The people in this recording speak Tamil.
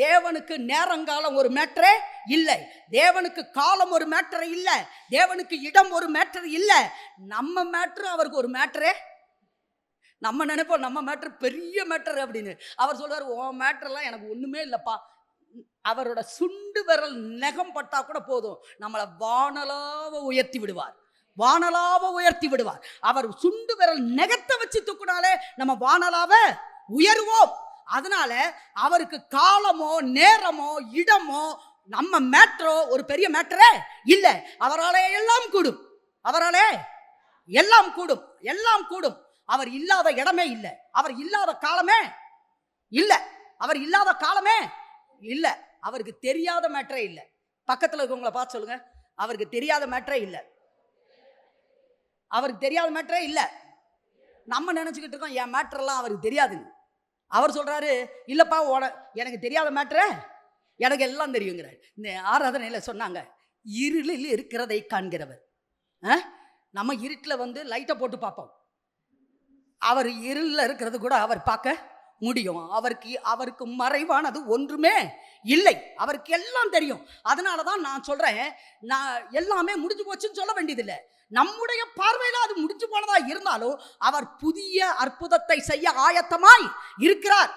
தேவனுக்கு நேரங்காலம் ஒரு மேட்டரே இல்லை, தேவனுக்கு காலம் ஒரு மேட்டர் இல்லை, தேவனுக்கு இடம் ஒரு மேட்டர் இல்லை. நம்ம மேட்ரு அவருக்கு ஒரு மேட்டரே. நம்ம நினைப்போம் நம்ம மேட்ரு பெரிய மேட்டர் அப்படின்னு. அவர் சொல்வார், உன் மேட்டர்லாம் எனக்கு ஒண்ணுமே இல்லப்பா. அவரோட சுண்டு விரல் நகம் பட்டா கூட போதும், நம்மளை வானலாவ உயர்த்தி விடுவார், வானலாவ உயர்த்தி விடுவார். அவர் சுண்டு விரல் நகத்தை வச்சு தூக்குனாலே நம்ம வானலாவ உயர்வோம். அதனால அவருக்கு காலமோ நேரமோ இடமோ நம்ம மேட்ரோ ஒரு பெரிய மேட்டரே இல்லை. அவராலே எல்லாம் கூடும், அவராலே எல்லாம் கூடும், எல்லாம் கூடும். அவர் இல்லாத இடமே இல்லை, அவர் இல்லாத காலமே இல்லை, அவர் இல்லாத காலமே இல்லை. அவருக்கு தெரியாத மேட்டரே இல்லை. பக்கத்தில் இருக்கவங்களை பார்த்து சொல்லுங்க, அவருக்கு தெரியாத மேட்டரே இல்லை, அவருக்கு தெரியாத மேட்டரே இல்லை. நம்ம நினைச்சுக்கிட்டு இருக்கோம் என் மேட்டரெல்லாம் அவருக்கு தெரியாதுன்னு. அவர் சொல்றாரு, இல்லப்பா எனக்கு தெரியாத மேட்டரே எனக்கு எல்லாம் தெரியுங்கிறார். இந்த ஆராதனையில் சொன்னாங்க, இருளில் இருக்கிறதை காண்கிறவர். நம்ம இருட்டில் லைட்டை போட்டு பார்ப்போம், அவர் இருளில் இருக்கிறது கூட அவர் பார்க்க முடியும். அவருக்கு மறைவானது ஒன்றுமே இல்லை, அவருக்கு எல்லாம் தெரியும். அதனால தான் நான் சொல்றேன், நான் எல்லாமே முடிஞ்சு போச்சுன்னு சொல்ல வேண்டியதில்லை. நம்முடைய பார்வையில் அது முடிஞ்சு போனதா இருந்தாலும் அவர் புதிய அற்புதத்தை செய்ய ஆயத்தமாய் இருக்கிறார்.